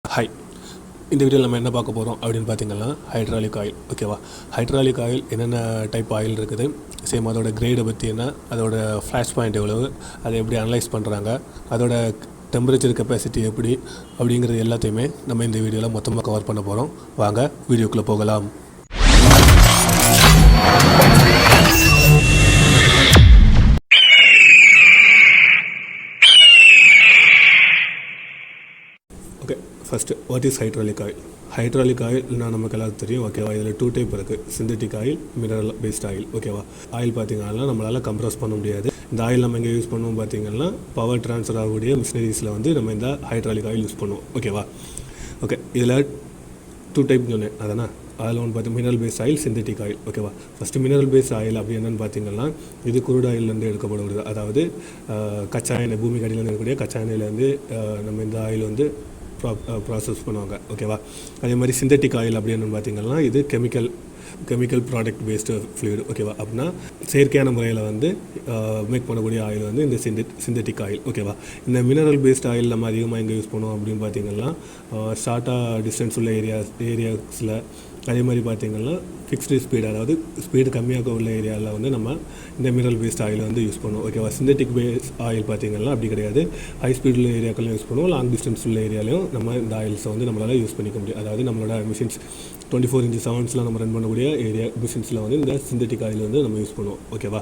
Hi, இந்த வீடியோவில் நம்ம என்ன பார்க்க போகிறோம் அப்படின்னு பார்த்தீங்கன்னா ஹைட்ராலிக் ஆயில். ஓகேவா? ஹைட்ராலிக் ஆயில் என்னென்ன டைப் ஆயில் இருக்குது, சேம் அதோட கிரேடை பற்றி என்ன, அதோட ஃப்ளாஷ் பாயிண்ட் எவ்வளவு, அதை எப்படி அனலைஸ் பண்ணுறாங்க, அதோட டெம்பரேச்சர் கெப்பாசிட்டி எப்படி அப்படிங்கிறது எல்லாத்தையுமே நம்ம இந்த வீடியோவில் மொத்தமாக கவர் பண்ண போகிறோம். வாங்க வீடியோக்குள்ளே போகலாம். Okay, first what is hydraulic oil? Hydraulic ஆயில்னா நமக்கு எல்லாத்துக்கும் தெரியும். ஓகேவா? இதில் 2 டைப் இருக்குது, synthetic oil, mineral paste oil. ஓகேவா? ஆயில் பார்த்திங்கன்னா நம்மளால் கம்ப்ரஸ் பண்ண முடியாது. இந்த ஆயில் நம்ம எங்கே யூஸ் பண்ணுவோம் பார்த்திங்கன்னா பவர் ட்ரான்ஸ்ஃபர் ஆகக்கூடிய மிஷினரிஸில் வந்து நம்ம இந்த ஹைட்ராலிக் ஆயில் யூஸ் பண்ணுவோம். ஓகேவா? ஓகே, இதில் 2 டைப் சொன்னேன் அதானே. அதில் ஒன்று பார்த்து mineral paste oil, synthetic oil. ஓகேவா? ஃபஸ்ட்டு மினரல் பேஸ்ட் ஆயில் அப்படி என்னென்னு பார்த்திங்கன்னா இது குரூட் ஆயிலேருந்து எடுக்கப்படுவது. அதாவது கச்சா எண்ணெய், பூமிக்கு அடியிலேருந்து இருக்கக்கூடிய கச்சா எண்ணெயிலேருந்து நம்ம இந்த ஆயில் வந்து ப்ராசஸ் பண்ணுவாங்க. ஓகேவா? அதே மாதிரி சிந்தட்டிக் ஆயில் அப்படின்னு பார்த்திங்கன்னா இது கெமிக்கல் ப்ராடக்ட் பேஸ்டு ஃப்ளூயிட். ஓகேவா? அப்படின்னா செயற்கையான முறையில் வந்து மேக் பண்ணக்கூடிய ஆயில் வந்து இந்த சிந்தட்டிக் ஆயில். ஓகேவா? இந்த மினரல் பேஸ்ட் ஆயில் நம்ம அதிகமாக எங்கே யூஸ் பண்ணுவோம் அப்படின்னு பார்த்திங்கன்னா ஷார்ட்டாக டிஸ்டன்ஸ் உள்ள ஏரியாஸில், அதே மாதிரி பார்த்திங்கன்னா ஃபிக்ஸ்டு ஸ்பீடு, அதாவது ஸ்பீடு கம்மியாக உள்ள ஏரியாவில் வந்து நம்ம இந்த மினரல் பேஸ்ட் ஆயில் வந்து யூஸ் பண்ணுவோம். ஓகேவா? சிந்தட்டிக் பேஸ்ட் ஆயில் பார்த்திங்கன்னா அப்படி கிடையாது. ஹை ஸ்பீட் உள்ள ஏரியாக்கள்லையும் யூஸ் பண்ணுவோம், லாங் டிஸ்டன்ஸ் உள்ள ஏரியாலையும் நம்ம இந்த ஆயில்ஸை வந்து நம்மளால் யூஸ் பண்ணிக்க முடியும். அதாவது நம்மளோட மிஷின்ஸ் 24x7 நம்ம ரன் பண்ணக்கூடிய ஏரியா மிஷின்ஸில் வந்து இந்த சிந்தட்டிக் ஆயில் வந்து நம்ம யூஸ் பண்ணுவோம். ஓகேவா?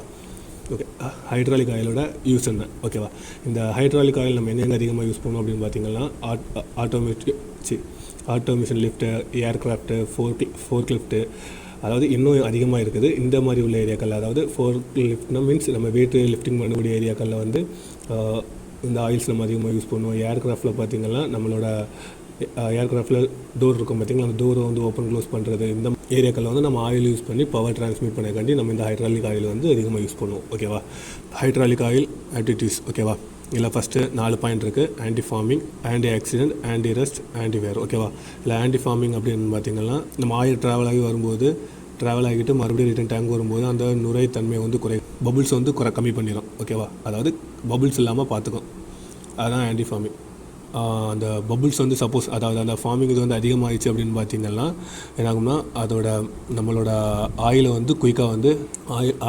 ஓகே, ஹைட்ராலிக் ஆயிலோட யூஸ் என்ன? ஓகேவா? இந்த ஹைட்ராலிக் ஆயில் நம்ம எங்கெங்கே அதிகமாக யூஸ் பண்ணுவோம் அப்படின்னு பார்த்திங்கன்னா automation lift, aircraft, fork lift, அதாவது இன்னும் அதிகமாக இருக்குது இந்த மாதிரி உள்ள ஏரியாக்கள். அதாவது ஃபோர்க் லிஃப்ட்னா மீன்ஸ் நம்ம வெயிட் லிஃப்டிங் பண்ணக்கூடிய ஏரியாக்களில் வந்து இந்த ஆயில்ஸ் நம்ம அதிகமாக யூஸ் பண்ணுவோம். ஏர்க்ராஃப்டில் பார்த்திங்கன்னா நம்மளோட ஏர்க்ராஃப்டில் டோர் இருக்கும் பார்த்திங்களா, அந்த டோரை வந்து ஓப்பன் க்ளோஸ் பண்ணுறது, இந்த ஏரியாக்களில் வந்து நம்ம ஆயில் யூஸ் பண்ணி பவர் ட்ரான்ஸ்மிட் பண்ணக்காண்டி நம்ம இந்த ஹைட்ராலிக் ஆயில் வந்து அதிகமாக யூஸ் பண்ணுவோம். ஓகேவா? Hydraulic oil additives. ஓகேவா? இதில் ஃபஸ்ட்டு 4 பாயிண்ட் இருக்குது. ஆன்டி ஃபார்மிங், anti oxidant, anti rust, anti wear. ஓகேவா? இல்லை ஆன்டி ஃபார்மிங் அப்படின்னு பார்த்திங்கன்னா நம்ம ஆயில் ட்ராவல் ஆகி வரும்போது, ட்ராவல் ஆகிட்டு மறுபடியும் ரிட்டன் டேங்க் வரும்போது அந்த நுரை தன்மையை வந்து பபுள்ஸ் வந்து கம்மி பண்ணிடும். ஓகேவா? அதாவது பபுள்ஸ் இல்லாமல் பார்த்துக்கும். அதுதான் ஆன்டி ஃபார்மிங். அந்த பபுள்ஸ் வந்து சப்போஸ் அதாவது அந்த ஃபார்மிங் இது வந்து அதிகமாகிடுச்சு அப்படின்னு பார்த்திங்கன்னா என்னாகும்னா நம்மளோட ஆயிலை வந்து குயிக்காக வந்து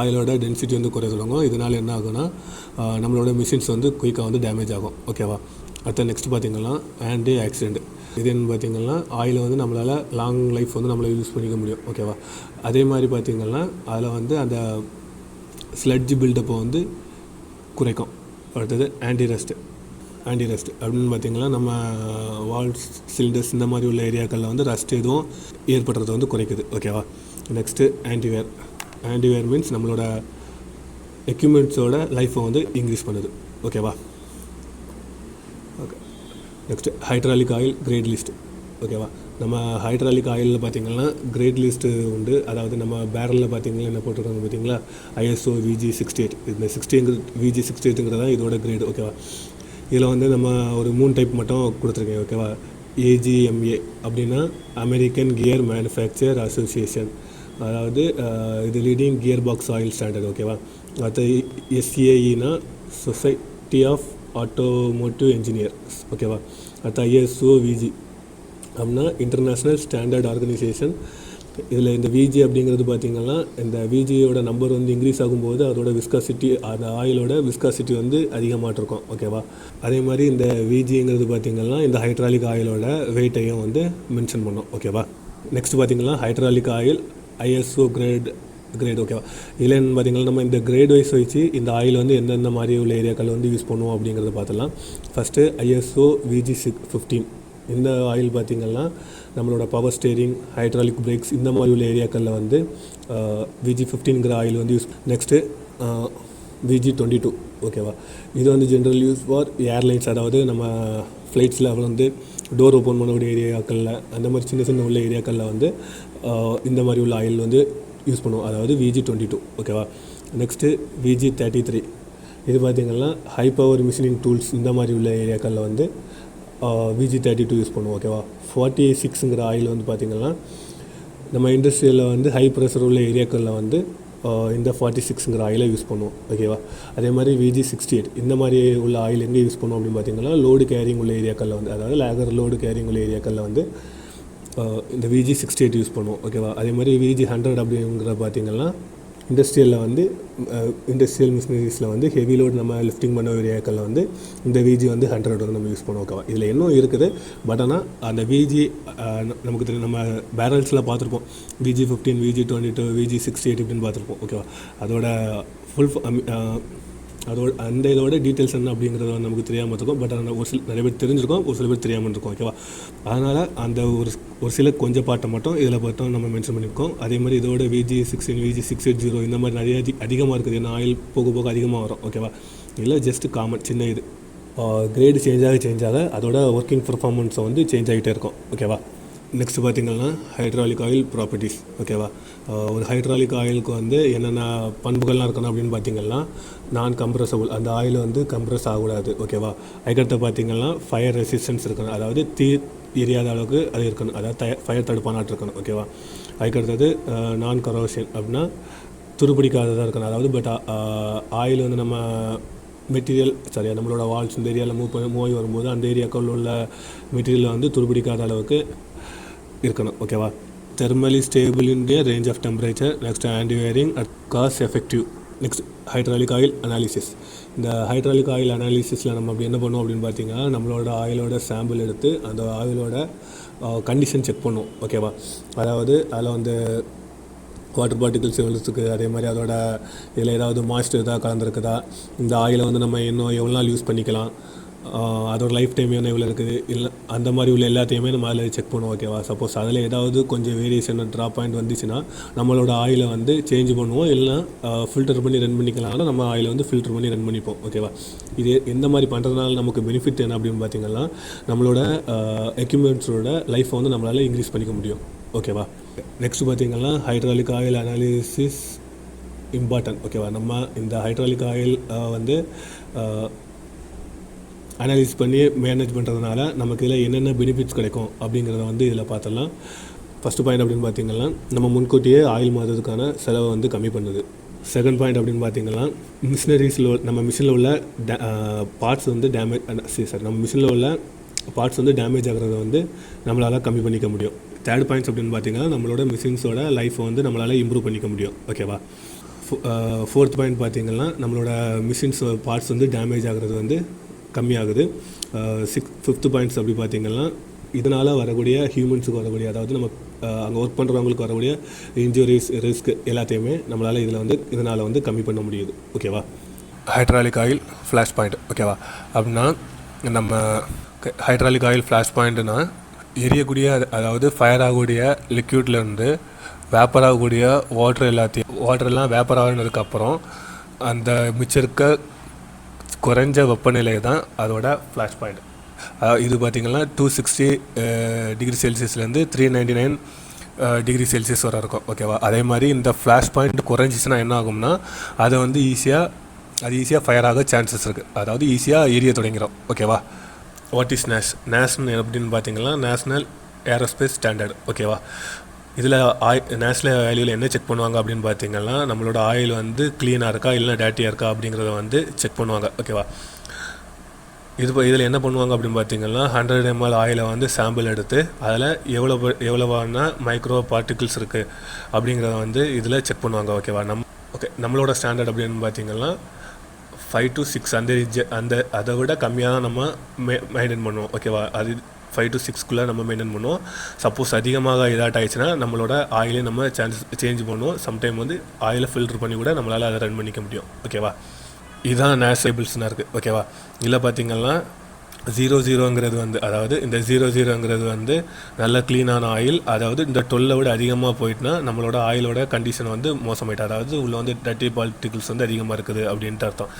ஆயிலோட டென்சிட்டி வந்து குறைய தொடங்கும். இதனால் என்ன ஆகும்னா நம்மளோட மிஷின்ஸ் வந்து குயிக்காக வந்து டேமேஜ் ஆகும். ஓகேவா? அடுத்த நெக்ஸ்ட் பார்த்திங்கன்னா ஆன்டி ஆக்சிடென்ட். இது என்ன பார்த்திங்கன்னா ஆயிலை வந்து நம்மளால் லாங் லைஃப் வந்து நம்மளால் யூஸ் பண்ணிக்க முடியும். ஓகேவா? அதே மாதிரி பார்த்திங்கன்னா அதில் வந்து அந்த ஸ்லட்ஜ் பில்டப்பை வந்து குறைக்கும். அடுத்தது ஆன்டி ரஸ்ட் அப்படின்னு பார்த்திங்கன்னா நம்ம வால்ஸ், சிலிண்டர்ஸ் இந்த மாதிரி உள்ள ஏரியாக்களில் வந்து ரஸ்ட் எதுவும் ஏற்படுறத வந்து குறைக்குது. ஓகேவா? நெக்ஸ்ட்டு ஆன்டிவேர் மீன்ஸ் நம்மளோட எக்யூப்மெண்ட்ஸோட லைஃப்பை வந்து இன்க்ரீஸ் பண்ணுது. ஓகேவா? Okay, next hydraulic oil grade list. ஓகேவா? நம்ம ஹைட்ராலிக் ஆயிலில் பார்த்திங்கன்னா கிரேட் லிஸ்ட்டு உண்டு. அதாவது நம்ம பேரலில் பார்த்திங்கன்னா என்ன போட்டிருக்காங்க பார்த்திங்களா, ISO VG68. இந்த 60 VG68ங்கிறது தான் இதோட கிரேடு. ஓகேவா? இதில் வந்து நம்ம ஒரு 3 டைப் மட்டும் கொடுத்துருக்கேன். ஓகேவா? AGMA அப்படின்னா அமெரிக்கன் கியர் மேனுஃபேக்சர் அசோசியேஷன், அதாவது இது leading gear box oil standard. ஓகேவா? அடுத்து SAEனா சொசைட்டி ஆஃப் ஆட்டோமோட்டிவ் இன்ஜினியர்ஸ். ஓகேவா? அடுத்து ISO VG அப்படின்னா இன்டர்நேஷ்னல் ஸ்டாண்டர்ட் ஆர்கனைசேஷன். இதில் இந்த விஜி அப்படிங்கிறது பார்த்திங்கன்னா இந்த விஜியோட நம்பர் வந்து இன்க்ரீஸ் ஆகும்போது அதோட விஸ்காசிட்டி, அந்த ஆயிலோட விஸ்காசிட்டி வந்து அதிகமாக இருக்கும். ஓகேவா? அதே மாதிரி இந்த விஜிங்கிறது பார்த்திங்கன்னா இந்த ஹைட்ராலிக் ஆயிலோட வெயிட்டையும் வந்து மென்ஷன் பண்ணோம். ஓகேவா? நெக்ஸ்ட் பார்த்திங்கன்னா ஹைட்ராலிக் ஆயில் ISO கிரேட். ஓகேவா? இல்லைன்னு பார்த்திங்கன்னா நம்ம இந்த கிரேட் வைஸ் வச்சு இந்த ஆயில் வந்து எந்தெந்த மாதிரி உள்ள ஏரியாக்கள் வந்து யூஸ் பண்ணுவோம் அப்படிங்கிறத பார்த்துலாம். First ISO VG15. இந்த ஆயில் பார்த்திங்கன்னா நம்மளோட பவர் ஸ்டேரிங், ஹைட்ராலிக் பிரேக்ஸ் இந்த மாதிரி உள்ள ஏரியாக்களில் வந்து VG15ங்கிற ஆயில் வந்து யூஸ். Next VG22. ஓகேவா? இது வந்து ஜென்ரல் யூஸ் ஃபார் ஏர்லைன்ஸ், அதாவது நம்ம ஃப்ளைட்ஸில் வந்து டோர் ஓப்பன் பண்ணக்கூடிய ஏரியாக்களில், அந்த மாதிரி சின்ன உள்ள ஏரியாக்களில் வந்து இந்த மாதிரி உள்ள ஆயில் வந்து யூஸ் பண்ணுவோம். அதாவது VG22. ஓகேவா? Next VG33. இது பார்த்திங்கன்னா ஹை பவர் மிஷினிங் டூல்ஸ் இந்த மாதிரி உள்ள ஏரியாக்களில் வந்து VG32 யூஸ் பண்ணுவோம். ஓகேவா? 46ங்கிற ஆயில் வந்து பார்த்திங்கன்னா நம்ம இண்டஸ்ட்ரியில் வந்து ஹை ப்ரெஷர் உள்ள ஏரியாக்களில் வந்து இந்த 46ங்கிற ஆயிலை யூஸ் பண்ணுவோம். ஓகேவா. அதே மாதிரி VG68 இந்த மாதிரி உள்ள ஆயில் எங்கே யூஸ் பண்ணுவோம் அப்படின்னு பார்த்தீங்கன்னா லோடு கேரிங் உள்ள ஏரியாக்களில் வந்து, அதாவது லேகர் லோடு கேரிங் உள்ள ஏரியாக்களில் வந்து இந்த VG68 யூஸ் பண்ணுவோம். ஓகேவா. அதே மாதிரி VG100 அப்படிங்கிற பார்த்திங்கன்னா இண்டஸ்ட்ரியலில் வந்து இண்டஸ்ட்ரியல் மிஷினரிஸில் வந்து ஹெவி லோடு நம்ம லிஃப்டிங் பண்ண ஏரியாக்களில் வந்து இந்த VG வந்து 100 வந்து நம்ம யூஸ் பண்ணுவோம். ஓகேவா. இதில் இன்னும் இருக்குது, பட் ஆனால் அந்த VG நமக்கு தெரியும், நம்ம பேரல்ஸில் பார்த்துருப்போம் VG15, VG22, VG68 இப்படின்னு பார்த்துருப்போம். ஓகேவா. அதோட ஃபுல் அந்த இதோட டீட்டெயில்ஸ் என்ன அப்படிங்கிறது நமக்கு தெரியாமல் இருக்கும். பட் ஆனால் நிறைய பேர் தெரிஞ்சிருக்கோம், ஒரு சில பேர் தெரியாமல் இருக்கும். ஓகேவா. அதனால் அந்த ஒரு சில கொஞ்சம் பாட்டை மட்டும் இதில் பார்த்தோம் நம்ம மென்ஷன் பண்ணியிருக்கோம். அதே மாதிரி இதோட VG16, VG680 இந்த மாதிரி நிறைய அதிகமாக இருக்குது. ஏன்னா ஆயில் போக போக அதிகமாக வரும். ஓகேவா. இல்லை ஜஸ்ட் காமன் சின்ன இது கிரேடு சேஞ்ச் ஆக அதோட ஒர்க்கிங் பர்ஃபார்மன்ஸை வந்து சேஞ்ச் ஆகிட்டே இருக்கும். ஓகேவா. நெக்ஸ்ட்டு பார்த்திங்கன்னா ஹைட்ராலிக் ஆயில் ப்ராப்பர்ட்டிஸ். ஓகேவா. ஒரு ஹைட்ராலிக் ஆயிலுக்கு வந்து என்னென்ன பண்புகள்லாம் இருக்கணும் அப்படின்னு பார்த்திங்கன்னா நான் கம்ப்ரெசபிள், அந்த ஆயில் வந்து கம்ப்ரெஸ் ஆகக்கூடாது. ஓகேவா. அதுக்கடுத்து பார்த்திங்கன்னா ஃபயர் ரெசிஸ்டன்ஸ் இருக்கணும், அதாவது தீ எரியாத அளவுக்கு அது இருக்கணும், அதாவது ஃபயர் தடுப்பானாட்டு இருக்கணும். ஓகேவா. அதுக்கடுத்தது நான் கரோஷன் அப்படின்னா துருப்பிடிக்காததாக இருக்கணும். அதாவது பட் ஆயில் வந்து நம்ம மெட்டீரியல் சரியா நம்மளோட வால்ஸ் இந்த ஏரியாவில் மூவ் ஆகி வரும்போது அந்த ஏரியாக்கள் உள்ள மெட்டீரியலை வந்து துருப்பிடிக்காத அளவுக்கு இருக்கணும். ஓகேவா. Thermally stable in range of temperature. Next anti wearing at cost effective. Next hydraulic oil analysis. இந்த ஹைட்ராலிக் ஆயில் அனாலிசிஸில் நம்ம அப்படி என்ன பண்ணுவோம் அப்படின்னு பார்த்தீங்கன்னா நம்மளோட ஆயிலோட சாம்பிள் எடுத்து அந்த ஆயிலோட கண்டிஷன் செக் பண்ணுவோம். ஓகேவா. அதாவது அதில் வந்து வாட்டர் பார்ட்டிகல்ஸ் எவ்வளோ இருக்குது, அதே மாதிரி அதோட இதில் ஏதாவது மாய்ஸ்டர் எதாவது கலந்துருக்குதா, இந்த ஆயிலை வந்து நம்ம இன்னும் எவ்வளோ நாள் யூஸ் பண்ணிக்கலாம், அதோட லைஃப் டைம் என்ன எவ்வளோ இருக்குது, இல்லை அந்த மாதிரி உள்ள எல்லாத்தையுமே நம்ம அதில் செக் பண்ணுவோம். ஓகேவா. சப்போஸ் அதில் ஏதாவது கொஞ்சம் வேரியேஷன் ட்ராப் பாயிண்ட் வந்துச்சுன்னா நம்மளோட ஆயிலை வந்து சேஞ்ச் பண்ணுவோம், இல்லைனா ஃபில்டர் பண்ணி ரன் பண்ணிக்கலாம். ஆனால் நம்ம ஆயிலை வந்து ஃபில்டர் பண்ணி ரன் பண்ணிப்போம். ஓகேவா. இது எந்த மாதிரி பண்ணுறதுனால நமக்கு பெனிஃபிட் என்ன அப்படின்னு பார்த்திங்கன்னா நம்மளோட எக்யூப்மெண்ட்ஸோட லைஃப்பை வந்து நம்மளால் இன்க்ரீஸ் பண்ணிக்க முடியும். ஓகேவா. நெக்ஸ்ட் பார்த்திங்கன்னா ஹைட்ராலிக் ஆயில் அனாலிசிஸ் இம்பார்ட்டன்ட். ஓகேவா. நம்ம இந்த ஹைட்ராலிக் ஆயில் வந்து அனலைஸ் பண்ணி மேனேஜ் பண்ணுறதுனால நமக்கு இதில் என்னென்ன பெனிஃபிட்ஸ் கிடைக்கும் அப்படிங்கிறத வந்து இதில் பார்த்துடலாம். ஃபஸ்ட்டு பாயிண்ட் அப்படின்னு பார்த்திங்கன்னா நம்ம முன்கூட்டியே ஆயில் மாற்றுறதுக்கான செலவை வந்து கம்மி பண்ணுது. செகண்ட் பாயிண்ட் அப்படின்னு பார்த்திங்கன்னா மிஷினரிஸில் நம்ம மிஷினில் உள்ள பார்ட்ஸ் வந்து நம்ம மிஷினில் உள்ள பார்ட்ஸ் வந்து டேமேஜ் ஆகிறத வந்து நம்மளால் கம்மி பண்ணிக்க முடியும். தேர்ட் பாயிண்ட்ஸ் அப்படின்னு பார்த்திங்கன்னா நம்மளோட மிஷின்ஸோட லைஃப்பை வந்து நம்மளால் இம்ப்ரூவ் பண்ணிக்க முடியும். ஓகேவா. ஃபோர்த் பாயிண்ட் பார்த்திங்கன்னா நம்மளோட மிஷின்ஸ் பார்ட்ஸ் வந்து டேமேஜ் ஆகிறது வந்து கம்மியாகுது. ஃபிஃப்த்து பாயிண்ட்ஸ் அப்படி பார்த்திங்கன்னா இதனால் வரக்கூடிய ஹியூமன்ஸுக்கு வரக்கூடிய, அதாவது நம்ம அங்கே ஒர்க் பண்ணுறவங்களுக்கு வரக்கூடிய இன்ஜுரிஸ் ரிஸ்க் எல்லாத்தையுமே நம்மளால் இதனால் வந்து கம்மி பண்ண முடியுது. ஓகேவா. Hydraulic oil flash point. ஓகேவா. அப்படின்னா நம்ம ஹைட்ராலிக் ஆயில் ஃப்ளாஷ் பாயிண்ட்னா எரியக்கூடிய, அதாவது ஃபயர் ஆகக்கூடிய லிக்யூட்லேருந்து வேப்பர் ஆகக்கூடிய வாட்டரெல்லாம் வேப்பர் ஆகினதுக்கப்புறம் அந்த மிச்சம் இருக்க குறைஞ்ச வெப்பநிலை தான் அதோட ஃப்ளாஷ் பாயிண்ட். இது பார்த்திங்கன்னா 260 டிகிரி செல்சியஸ்லேருந்து 399 டிகிரி செல்சியஸ் வரை இருக்கும். ஓகேவா. அதே மாதிரி இந்த ஃப்ளாஷ் பாயிண்ட் குறைஞ்சிச்சுன்னா என்ன ஆகும்னா அதை வந்து ஈஸியாக ஃபயர் ஆக சான்சஸ் இருக்குது, அதாவது ஈஸியாக எரிய தொடங்கிடும். ஓகேவா. வாட் இஸ் நேஷ்னல் அப்படின்னு பார்த்தீங்கன்னா நேஷ்னல் ஏரோஸ்பேஸ் ஸ்டாண்டர்ட். ஓகேவா. இதில் நேஷ்னல் வேல்யூவில் என்ன செக் பண்ணுவாங்க அப்படின்னு பார்த்தீங்கன்னா நம்மளோட ஆயில் வந்து க்ளீனாக இருக்கா இல்லை டேட்டியாக இருக்கா அப்படிங்கிறத வந்து செக் பண்ணுவாங்க. ஓகேவா. இதில் என்ன பண்ணுவாங்க அப்படின்னு பார்த்தீங்கன்னா 100 ml ஆயிலை வந்து சாம்பிள் எடுத்து அதில் எவ்வளவான மைக்ரோ பார்ட்டிகிள்ஸ் இருக்குது அப்படிங்கிறத வந்து இதில் செக் பண்ணுவாங்க. ஓகேவா. நம்மளோட ஸ்டாண்டர்ட் அப்படின்னு பார்த்தீங்கன்னா 5 to 6 அதை விட கம்மியாக தான் நம்ம மெயின்டைன் பண்ணுவோம். ஓகேவா. அது 5 to 6 நம்ம மெயின்டைன் பண்ணுவோம். சப்போஸ் அதிகமாக இதாட் ஆயிடுச்சுன்னா நம்மளோட ஆயிலே நம்ம சேஞ்ச் பண்ணுவோம். சம்டைம் வந்து ஆயிலை ஃபில்டர் பண்ணி கூட நம்மளால் அதை ரன் பண்ணிக்க முடியும். ஓகேவா. இதுதான் நேஷபிள்ஸ்னால் இருக்குது. ஓகேவா. இதில் பார்த்திங்கன்னா 00ங்கிறது வந்து, அதாவது இந்த 00ங்கிறது வந்து நல்ல க்ளீனான ஆயில், அதாவது இந்த 12 விட அதிகமாக போயிட்டுனா நம்மளோட ஆயிலோட கண்டிஷன் வந்து மோசமாயிட்டு, அதாவது உள்ளே வந்து டர்ட்டி பார்ட்டிகிள்ஸ் வந்து அதிகமாக இருக்குது அப்படின்ட்டு அர்த்தம்.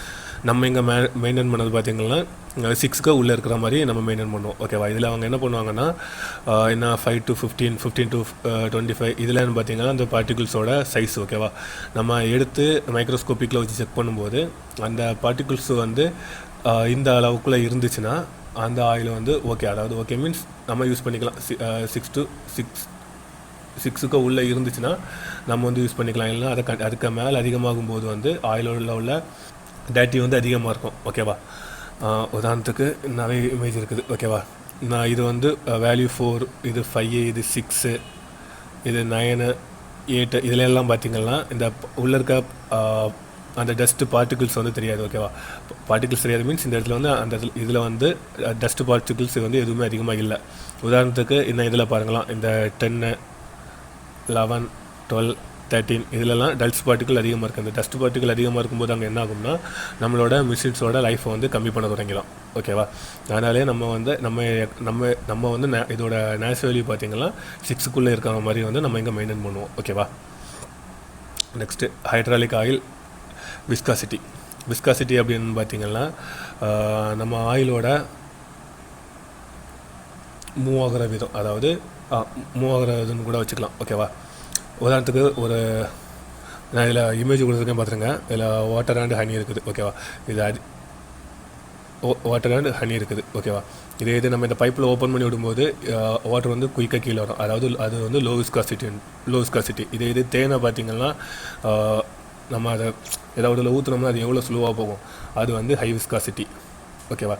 நம்ம இங்கே மெயின்டைன் பண்ணது பார்த்திங்கன்னா 6க்கு உள்ளே இருக்கிற மாதிரி நம்ம மெயின்டைன் பண்ணுவோம். ஓகேவா. இதில் அவங்க என்ன பண்ணுவாங்கன்னா 5 to 15 to 25 இதில் பார்த்திங்கன்னா அந்த பார்ட்டிகிள்ஸோட சைஸ். ஓகேவா. நம்ம எடுத்து மைக்ரோஸ்கோப்பிக்கில் வச்சு செக் பண்ணும்போது அந்த பார்ட்டிகிள்ஸ் வந்து இந்த அளவுக்குள்ளே இருந்துச்சுன்னா அந்த ஆயில் வந்து ஓகே, அதாவது ஓகே மீன்ஸ் நம்ம யூஸ் பண்ணிக்கலாம். 6 6க்கு உள்ளே இருந்துச்சுன்னா நம்ம வந்து யூஸ் பண்ணிக்கலாம். இல்லைனா அதுக்கு மேலே அதிகமாகும் போது வந்து ஆயிலில் உள்ள டேட்டி வந்து அதிகமாக இருக்கும். ஓகேவா? உதாரணத்துக்கு நிறைய இமேஜ் இருக்குது. ஓகேவா? நான் இது வந்து வேல்யூ 4, இது 5, இது 6, இது 9, 8 இதில் எல்லாம் பார்த்திங்கன்னா இந்த உள்ளே இருக்க அந்த டஸ்ட்டு பார்ட்டிகிள்ஸ் வந்து தெரியாது. ஓகேவா? பார்ட்டிகிள்ஸ் தெரியாது மீன்ஸ் இந்த இடத்துல வந்து அந்த இதில் வந்து டஸ்ட்டு பார்ட்டிகிள்ஸ் வந்து எதுவுமே அதிகமாக இல்லை. உதாரணத்துக்கு இன்னும் இதில் பாருங்களாம், இந்த 10, 11, 12, 13 இதிலலாம் டஸ்ட் பார்ட்டிகிள் அதிகமாக இருக்குது. அந்த டஸ்ட் பார்ட்டிகிள் அதிகமாக இருக்கும்போது அங்கே என்ன ஆகும்னா நம்மளோட மிஷின்ஸோட லைஃப்பை வந்து கம்மி பண்ண தொடங்கிடும். ஓகேவா? அதனாலே நம்ம வந்து நம்ம வந்து இதோட நேஸ் வேல்யூ பார்த்திங்கன்னா 6க்குள்ளே இருக்கிற மாதிரி வந்து நம்ம இங்கே மெயின்டைன் பண்ணுவோம். ஓகேவா? நெக்ஸ்ட்டு ஹைட்ராலிக் ஆயில் விஸ்காசிட்டி அப்படின்னு பார்த்திங்கன்னா நம்ம ஆயிலோட மூவ் ஆகிற விதம், அதாவது மூவ் ஆகிறதுன்னு கூட வச்சுக்கலாம். ஓகேவா? உதாரணத்துக்கு நான் இதில் இமேஜ் கொடுத்துருக்கேன் பார்த்துருங்க. இதில் வாட்டர் அண்ட் ஹனி இருக்குது. ஓகேவா? இது வாட்டர் அண்ட் ஹனி இருக்குது. ஓகேவா? இது நம்ம இந்த பைப்பில் ஓப்பன் பண்ணி விடும்போது வாட்டர் வந்து குயிக்காக கீழே வரும். அதாவது அது வந்து லோ விஸ்காசிட்டி. இது தேனை பார்த்திங்கன்னா நம்ம அதை ஏதாவது ஊற்றினோம்னா அது எவ்வளோ ஸ்லோவாக போகும், அது வந்து ஹை விஸ்காசிட்டி. ஓகேவா?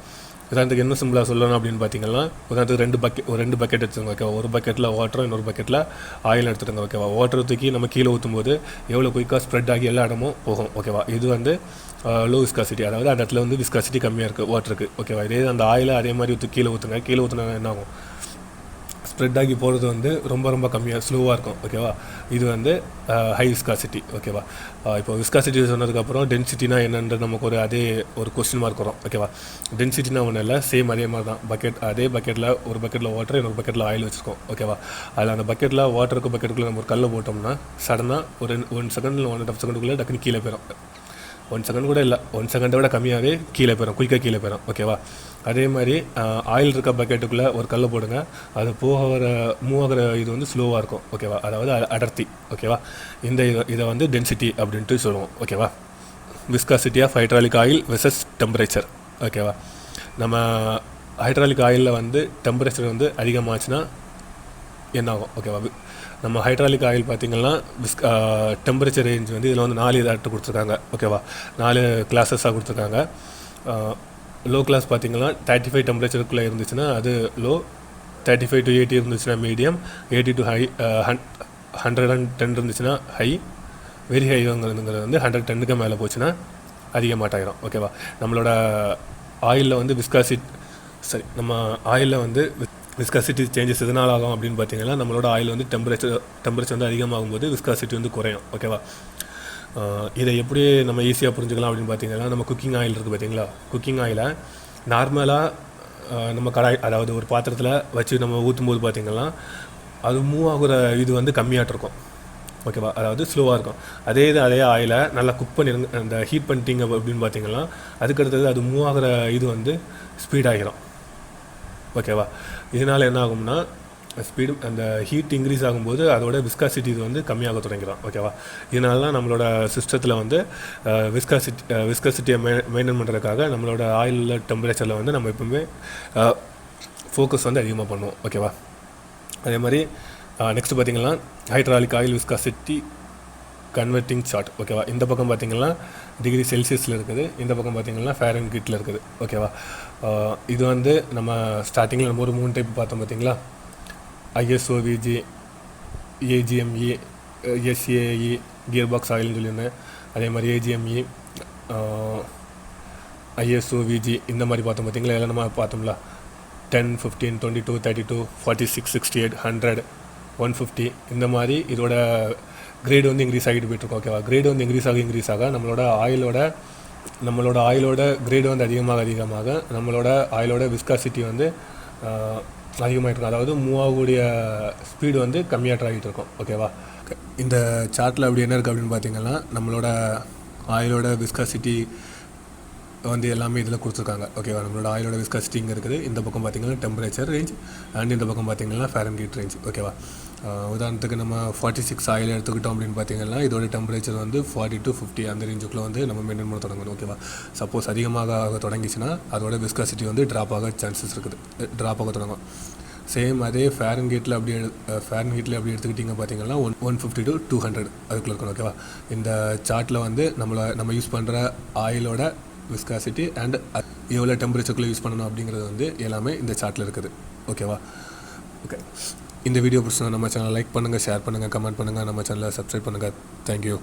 உதாரணத்துக்கு என்ன சிம்பிளாக சொல்லணும் அப்படின்னு பார்த்தீங்கன்னா, உதாரணத்துக்கு ரெண்டு பக்கெட் எடுத்துருங்க. ஓகேவா? ஒரு பக்கெட்டில் வாட்டரும் இன்னொரு பக்கெட்டில் ஆயில் எடுத்துருங்க. ஓகேவா? வாட்டர் தூக்கி நம்ம கீழே ஊற்றும் போது எவ்வளோ குயிக்காக ஸ்ப்ரெட் ஆகி எல்லா இடமும் போகும். ஓகேவா? இது வந்து லோ விஸ்காசிட்டி, அதாவது அந்த இடத்துல வந்து விஸ்காசிட்டி கம்மியாக இருக்குது வாட்டருக்கு. ஓகேவா? இதே அந்த ஆயிலை அதே மாதிரி கீழே ஊற்றினா என்ன ஆகும், ஸ்ப்ரெட் ஆகி போகிறது வந்து ரொம்ப கம்மியாக ஸ்லோவாக இருக்கும். ஓகேவா? இது வந்து ஹை விஸ்காசிட்டி. ஓகேவா? இப்போ விஸ்காசிட்டி சொன்னதுக்கப்புறம் டென்சிட்டினா என்னன்றது நமக்கு ஒரு கொஸ்டின் மார்க் வரும். ஓகேவா? டென்சிட்டினா ஒன்றும் இல்லை, சேம் அதே மாதிரி தான். அதே பக்கெட்டில் ஒரு பக்கெட்டில் வாட்டர், இன்னொரு பக்கெட்டில் ஆயில் வச்சுருக்கோம். ஓகேவா? அதில் அந்த பக்கெட்டில் வாட்டருக்கு பக்கெட்டுக்குள்ளே நம்ம ஒரு கல்லை போட்டோம்னா சடனாக ஒரு 1 செகண்டில் 1.5 செகண்டுக்குள்ளே டக்குன்னு கீழே போயிடும். 1 செகண்ட் கூட இல்லை, 1 செகண்டை விட கம்மியாகவே கீழே போயிடும், குயிக்காக கீழே போயிடும். ஓகேவா? அதே மாதிரி ஆயில் இருக்க பக்கெட்டுக்குள்ளே ஒரு கல்லை போடுங்க, அது மூவ் ஆகிற இது வந்து ஸ்லோவாக இருக்கும். ஓகேவா? அதாவது அடர்த்தி. ஓகேவா? இதை வந்து டென்சிட்டி அப்படின்ட்டு சொல்லுவோம். ஓகேவா? Viscosity of hydraulic oil versus temperature. ஓகேவா? நம்ம ஹைட்ராலிக் ஆயிலில் வந்து டெம்பரேச்சர் வந்து அதிகமாச்சுன்னா என்ன ஆகும்? ஓகேவா? நம்ம ஹைட்ராலிக் ஆயில் பார்த்திங்கன்னா டெம்பரேச்சர் ரேஞ்ச் வந்து இதில் வந்து 4 இதாட்டு கொடுத்துருக்காங்க. ஓகேவா? 4 கிளாஸஸாக கொடுத்துருக்காங்க. லோ கிளாஸ் பார்த்திங்கன்னா 35 டெம்பரேச்சருக்குள்ளே இருந்துச்சுன்னா அது லோ, 35 to 80 இருந்துச்சுன்னா மீடியம், 80 to ஹை, 110 இருந்துச்சுன்னா ஹை, வெரி ஹைங்கிறது வந்து 110க்கு மேலே போச்சுன்னா அதிகமாட்டாயிரும். ஓகேவா? நம்மளோட ஆயிலில் வந்து நம்ம ஆயிலில் வந்து விஸ்காசிட்டி சேஞ்சஸ் எதனால் ஆகும் அப்படின்னு பார்த்தீங்கன்னா, நம்மளோட ஆயில் வந்து டெம்பரேச்சர் வந்து அதிகமாகும்போது விஸ்காசிட்டி வந்து குறையும். ஓகேவா? இதை எப்படி நம்ம ஈஸியாக புரிஞ்சுக்கலாம் அப்படின்னு பார்த்தீங்கன்னா, நம்ம குக்கிங் ஆயில் இருக்குது பார்த்தீங்களா, குக்கிங் ஆயிலை நார்மலாக நம்ம அதாவது ஒரு பாத்திரத்தில் வச்சு நம்ம ஊற்றும்போது பார்த்திங்கன்னா அது மூவ் ஆகுற இது வந்து கம்மியாகிட்டு இருக்கும். ஓகேவா? அதாவது ஸ்லோவாக இருக்கும். அதே ஆயிலை நல்லா குக் பண்ணிடுங்க, அந்த ஹீட் பண்ணிட்டீங்க அப்படின்னு பார்த்தீங்கன்னா அதுக்கடுத்தது அது மூவ் ஆகிற இது வந்து ஸ்பீடாகிடும். ஓகேவா? இதனால் என்ன ஆகும்னா அந்த ஹீட் இன்க்ரீஸ் ஆகும்போது அதோட விஸ்காசிட்டி இது வந்து கம்மியாக தொடங்கிடும். ஓகேவா? இதனால தான் நம்மளோட சிஸ்டத்தில் வந்து விஸ்காசிட்டியை மெயின்டைன் பண்ணுறதுக்காக நம்மளோட ஆயில் டெம்பரேச்சரில் வந்து நம்ம எப்பவுமே ஃபோக்கஸ் வந்து அதிகமாக பண்ணுவோம். ஓகேவா? அதே மாதிரி நெக்ஸ்ட் பார்த்திங்கன்னா hydraulic oil viscosity converting chart. ஓகேவா? இந்த பக்கம் பார்த்திங்கன்னா டிகிரி செல்சியஸில் இருக்குது, இந்த பக்கம் பார்த்திங்கன்னா ஃபாரன்ஹீட்டில் இருக்குது. ஓகேவா? இது வந்து நம்ம ஸ்டார்டிங்கில் நம்ம ஒரு 3 டைப் பார்த்தோம் பார்த்திங்களா, ISOVG, AGME, SAE, gear box ஆயில்னு சொல்லியிருந்தேன். அதே மாதிரி AGME, ISOVG இந்த மாதிரி பார்த்தோம் பார்த்திங்களா. எல்லாம் நம்ம பார்த்தோம்ல, 10, 15, 22, 32, 46, 68, 100, 150 இந்த மாதிரி இதோட கிரேடு வந்து இன்க்ரீஸ் ஆகிட்டு போய்ட்டுருக்கோம். ஓகேவா? கிரேடு வந்து இன்க்ரீஸ் ஆக நம்மளோட ஆயிலோட கிரேடு வந்து அதிகமாக நம்மளோட ஆயிலோட விஸ்காசிட்டி வந்து அதிகமாகிட்டு இருக்கும். அதாவது மூவ் ஆகக்கூடிய ஸ்பீடு வந்து கம்மியாக ஆகிட்டு இருக்கும். ஓகேவா? இந்த சார்ட்டில் அப்படி என்ன இருக்குது அப்படின்னு பார்த்தீங்கன்னா, நம்மளோட ஆயிலோட விஸ்காசிட்டி வந்து எல்லாமே இதில் கொடுத்துருக்காங்க. ஓகேவா? நம்மளோட ஆயிலோட விஸ்காசிட்டி இங்கே இருக்குது. இந்த பக்கம் பார்த்திங்கன்னா டெம்பரேச்சர் ரேஞ்ச், அண்ட் இந்த பக்கம் பார்த்திங்கன்னா ஃபாரன்ஹீட் ரேஞ்ச். ஓகேவா? உதாரணத்துக்கு நம்ம 46 ஆயில் எடுத்துக்கிட்டோம் அப்படின்னு பார்த்தீங்கன்னா இதோட டெம்பரேச்சர் வந்து 40 to 50 அந்த ரேஞ்சுக்குள்ளே வந்து நம்ம மெயின்டைன் பண்ண தொடங்கணும். ஓகேவா? சப்போஸ் அதிகமாக தொடங்கிச்சுன்னா அதோட விஸ்காசிட்டி வந்து ட்ராப் ஆக தொடங்கும். சேம் அதே ஃபேரன்ஹீட்டில் அப்படி அப்படி எடுத்துக்கிட்டிங்க பார்த்தீங்கன்னா 150 to 200 அதுக்குள்ளே இருக்கணும். ஓகேவா? இந்த சார்ட்டில் வந்து நம்ம யூஸ் பண்ணுற ஆயிலோட விஸ்காசிட்டி அண்ட் எவ்வளோ டெம்பரேச்சருக்குள்ளே யூஸ் பண்ணணும் அப்படிங்கிறது வந்து எல்லாமே இந்த சார்ட்டில் இருக்குது. ஓகேவா? ஓகே, இந்த வீடியோ பிடிச்சா நம்ம சேனலை லைக் பண்ணுங்கள், ஷேர் பண்ணுங்கள், கமெண்ட் பண்ணுங்கள், நம்ம சேனலை சப்ஸ்கிரைப் பண்ணுங்கள். தேங்க்யூ.